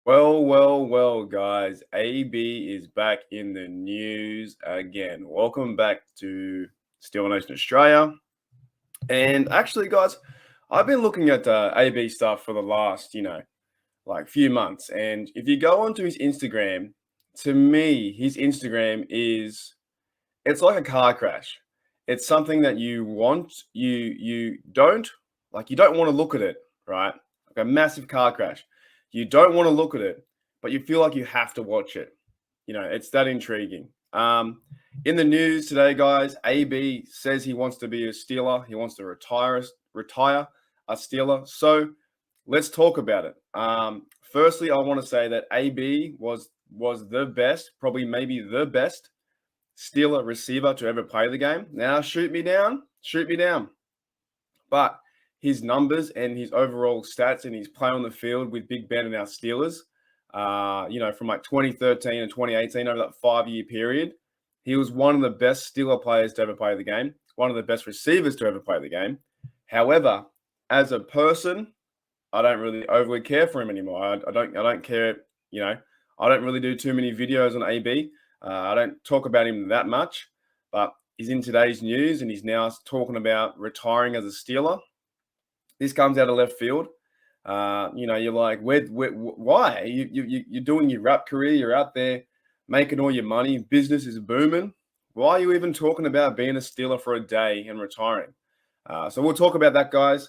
Well, guys. AB is back in the news again. Welcome back to Steel Nation Australia. And actually, guys, I've been looking at AB stuff for the last, like few months. And if you go onto his Instagram, to me, his Instagram it's like a car crash. It's something that you want, you don't like. You don't want to look at it, right? Like a massive car crash. You don't want to look at it, but you feel like you have to watch it. It's that intriguing. In the news today, guys, AB says he wants to be a Steeler. He wants to retire a Steeler. So let's talk about it. Firstly, I want to say that AB was the best, probably maybe the best Steeler receiver to ever play the game. Now, shoot me down. But his numbers and his overall stats and his play on the field with Big Ben and our Steelers, from like 2013 and 2018 over that 5-year period, he was one of the best Steeler players to ever play the game, one of the best receivers to ever play the game. However, as a person, I don't really overly care for him anymore. I don't care. I don't really do too many videos on AB. I don't talk about him that much, but he's in today's news and he's now talking about retiring as a Steeler. This comes out of left field. You're like, why? You're doing your rap career. You're out there making all your money. Business is booming. Why are you even talking about being a Steeler for a day and retiring? So we'll talk about that, guys.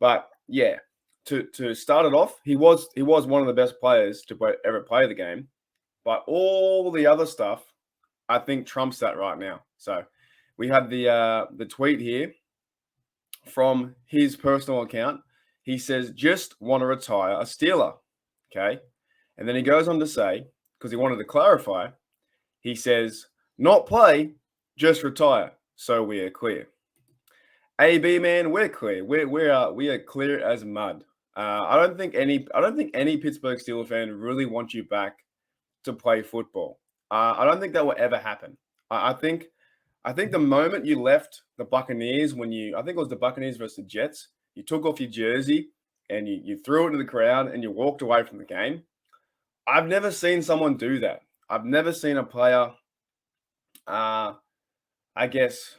But yeah, to start it off, he was one of the best players to ever play the game. But all the other stuff, I think trumps that right now. So we have the tweet here from his personal account. He says, "Just want to retire a Steeler." Okay, and then he goes on to say, because he wanted to clarify, he says, "Not play, just retire." So we are clear. AB man, we're clear. We are clear as mud. I don't think any Pittsburgh Steeler fan really wants you back to play football. I don't think that will ever happen. I think the moment you left the Buccaneers, I think it was the Buccaneers versus the Jets, you took off your jersey and you threw it to the crowd and you walked away from the game. I've never seen someone do that. I've never seen a player, uh, I guess,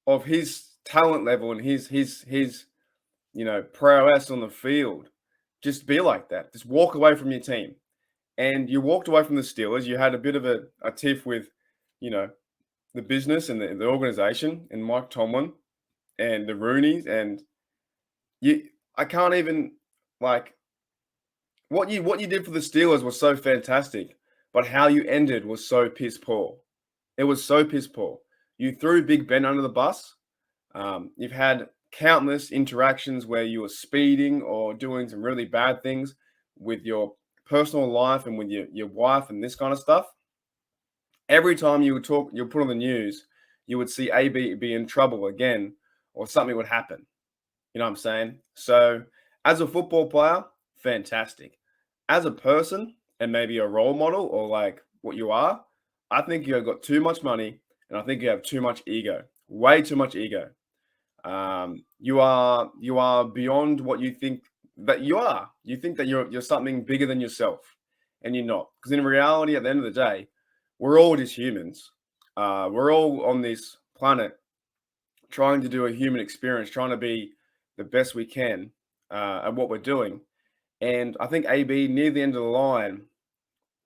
of his talent level and his prowess on the field, just be like that. Just walk away from your team. And you walked away from the Steelers. You had a bit of a tiff with, you know, the business and the organization and Mike Tomlin and the Rooneys. And I can't even like what you did for the Steelers was so fantastic, but how you ended was so piss poor. It was so piss poor. You threw Big Ben under the bus. You've had countless interactions where you were speeding or doing some really bad things with your personal life and with your wife and this kind of stuff. Every time you put on the news, you would see AB be in trouble again or something would happen. You know what I'm saying? So, as a football player, fantastic. As a person and maybe a role model or like what you are, I think you have got too much money and I think you have too much ego, way too much ego. You are beyond what you think that you are. You think that you're something bigger than yourself, and you're not. Because in reality, at the end of the day, we're all just humans. We're all on this planet trying to do a human experience, trying to be the best we can at what we're doing. And I think AB near the end of the line,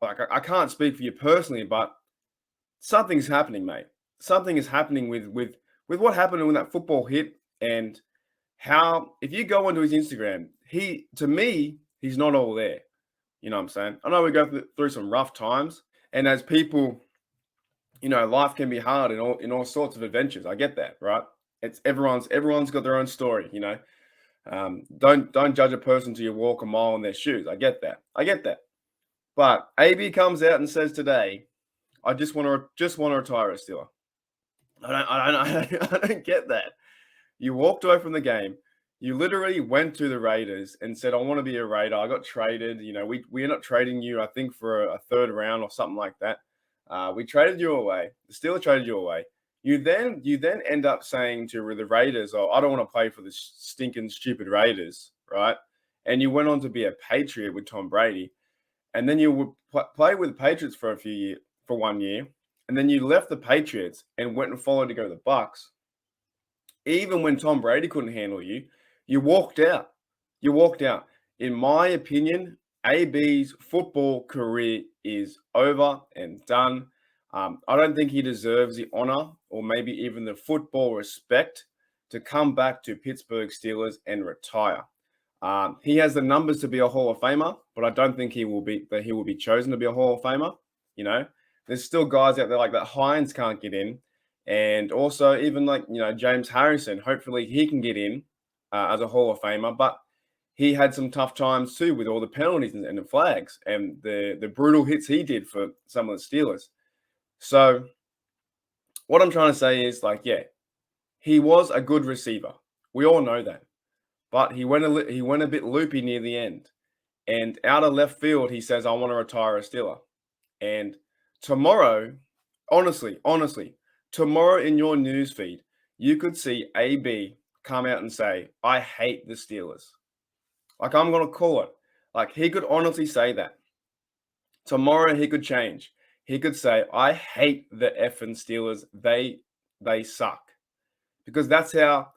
like I can't speak for you personally, but something's happening, mate. Something is happening with what happened when that football hit, and how if you go onto his Instagram, to me, he's not all there. You know what I'm saying? I know we go through some rough times, and as people, life can be hard in all sorts of adventures. I get that, right? It's everyone's got their own story. Don't judge a person till you walk a mile in their shoes. I get that. I get that. But AB comes out and says today, "I just want to retire a Steeler." I don't get that. You walked away from the game. You literally went to the Raiders and said, "I want to be a Raider." I got traded. We ended up trading you, I think, for a third round or something like that. We traded you away. The Steelers traded you away. You then end up saying to the Raiders, "Oh, I don't want to play for the stinking stupid Raiders," right? And you went on to be a Patriot with Tom Brady. and then you would play with the Patriots for 1 year, and then you left the Patriots and went and followed to go to the Bucks. Even when Tom Brady couldn't handle you, you walked out. You walked out. In my opinion, AB's football career is over and done. I don't think he deserves the honor or maybe even the football respect to come back to Pittsburgh Steelers and retire. He has the numbers to be a Hall of Famer, but I don't think he will be chosen to be a Hall of Famer. You know, there's still guys out there like that Hines can't get in, and also even like James Harrison. Hopefully he can get in as a Hall of Famer, but he had some tough times too with all the penalties and the flags and the brutal hits he did for some of the Steelers. So what I'm trying to say is he was a good receiver. We all know that. But he went a bit loopy near the end. And out of left field, he says, I want to retire a Steeler. And tomorrow, honestly, tomorrow in your news feed, you could see AB come out and say, I hate the Steelers. Like, I'm going to call it. Like, he could honestly say that. Tomorrow, he could change. He could say, I hate the effing Steelers. They suck. Because that's how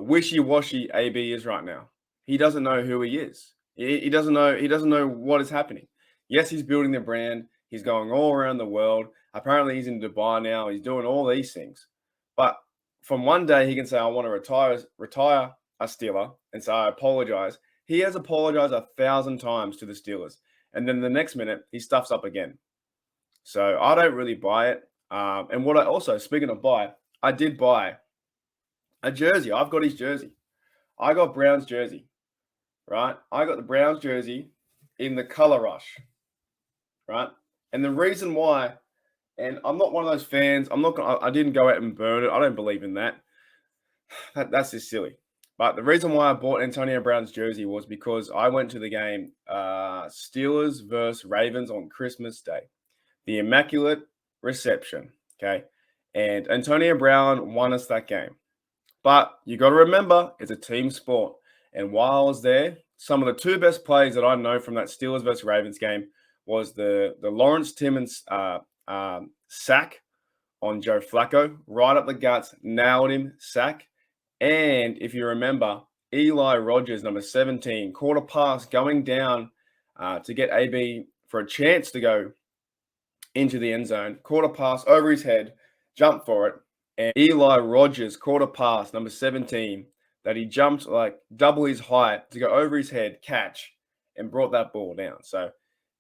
wishy-washy AB is right now. He doesn't know who he is. He doesn't know what is happening. Yes, he's building the brand. He's going all around the world. Apparently, he's in Dubai now. He's doing all these things. But from one day, he can say, I want to retire a Steeler and say, I apologize. He has apologized 1,000 times to the Steelers. And then the next minute, he stuffs up again. So I don't really buy it. And what I also, speaking of buy, I did buy a jersey. I've got his jersey. I got Brown's jersey, right? I got the Browns jersey in the color rush, right? And the reason why, and I'm not one of those fans. I didn't go out and burn it. I don't believe in that. That's just silly. But the reason why I bought Antonio Brown's jersey was because I went to the game Steelers versus Ravens on Christmas Day, the Immaculate Reception, okay? And Antonio Brown won us that game. But you got to remember, it's a team sport. And while I was there, some of the two best plays that I know from that Steelers versus Ravens game was the Lawrence Timmons sack on Joe Flacco, right up the guts, nailed him, sack. And if you remember, Eli Rogers, number 17, caught a pass going down to get AB for a chance to go into the end zone, caught a pass over his head, jumped for it. And Eli Rogers caught a pass, number 17, that he jumped like double his height to go over his head, catch, and brought that ball down. So,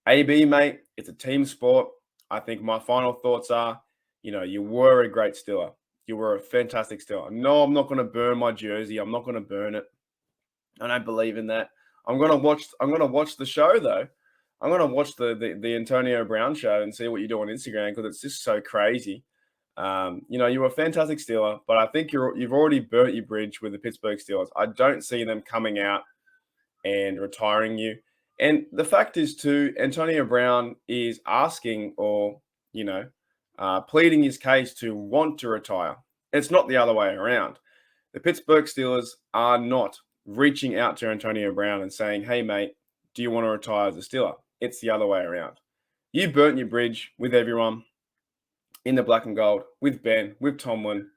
AB, mate, it's a team sport. I think my final thoughts are, you were a great Steeler. You were a fantastic Steeler. No, I'm not going to burn my jersey. I'm not going to burn it. I don't believe in that. I'm going to watch the show, though. I'm going to watch the Antonio Brown show and see what you do on Instagram because it's just so crazy. You were a fantastic Steeler, but I think you've already burnt your bridge with the Pittsburgh Steelers. I don't see them coming out and retiring you. And the fact is, too, Antonio Brown is asking or, pleading his case to want to retire. It's not the other way around. The Pittsburgh Steelers are not reaching out to Antonio Brown and saying, hey, mate, do you want to retire as a Steeler? It's the other way around. You burnt your bridge with everyone in the black and gold, with Ben, with Tomlin,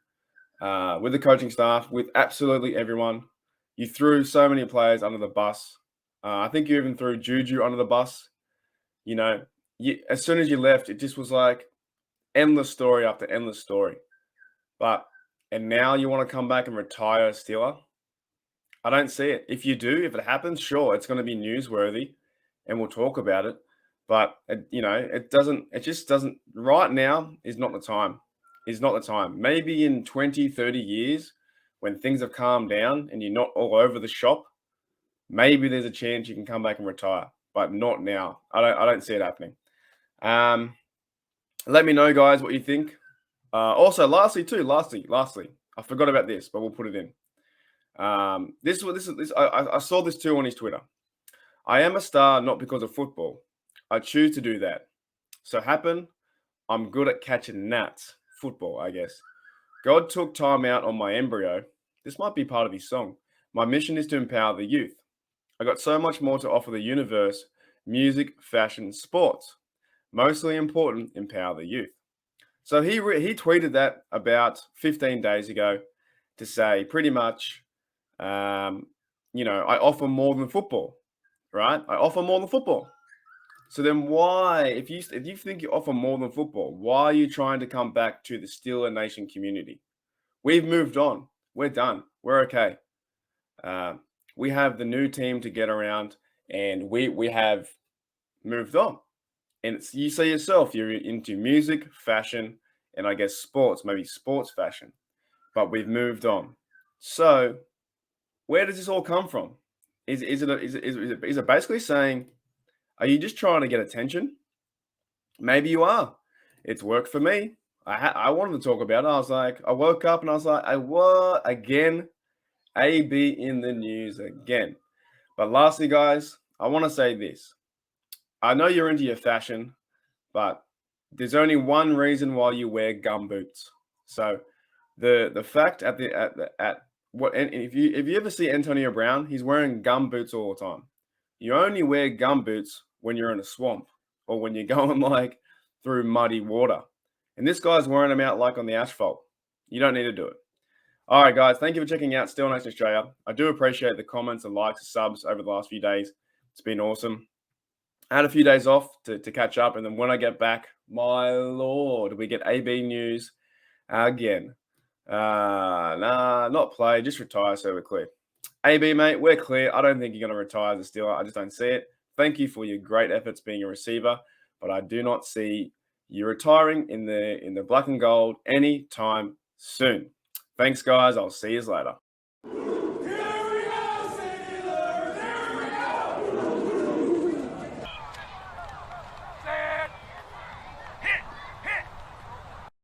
with the coaching staff, with absolutely everyone. You threw so many players under the bus. I think you even threw Juju under the bus. As soon as you left, it just was like endless story after endless story. And now you want to come back and retire a Steeler? I don't see it. If you do, if it happens, sure, it's going to be newsworthy and we'll talk about it. But, it just doesn't, right now is not the time. Is not the time. Maybe in 20, 30 years, when things have calmed down and you're not all over the shop, maybe there's a chance you can come back and retire, but not now. I don't see it happening. Let me know, guys, what you think. Also, lastly, I forgot about this, but we'll put it in. I saw this too on his Twitter. I am a star not because of football. I choose to do that. So I'm good at catching gnats. Football, I guess. God took time out on my embryo. This might be part of his song. My mission is to empower the youth. I got so much more to offer the universe: music, fashion, sports. Mostly important, empower the youth. So he tweeted that about 15 days ago to say pretty much, um, I offer more than football, right? I offer more than football. So then why, if you think you offer more than football, why are you trying to come back to the Steeler Nation community? We've moved on. We're done. We're okay. Um, we have the new team to get around, and we have moved on. And you say yourself, you're into music, fashion, and I guess sports, maybe sports fashion. But we've moved on. So where does this all come from? Is it basically saying, are you just trying to get attention? Maybe you are. It's worked for me. I wanted to talk about it. I was like, I woke up and I was like, I what again? AB in the news again. But lastly, guys, I want to say this. I know you're into your fashion, but there's only one reason why you wear gum boots. So the fact at what and if you ever see Antonio Brown, he's wearing gum boots all the time. You only wear gum boots when you're in a swamp or when you're going like through muddy water. And this guy's wearing them out like on the asphalt. You don't need to do it. All right, guys. Thank you for checking out Still Nation Australia. I do appreciate the comments and likes and subs over the last few days. It's been awesome. I had a few days off to catch up, and then when I get back, my lord, we get AB news again. Nah, not play, just retire so we're clear. AB, mate, we're clear. I don't think you're going to retire as a Steeler. I just don't see it. Thank you for your great efforts being a receiver, but I do not see you retiring in the black and gold anytime soon. Thanks, guys. I'll see you later.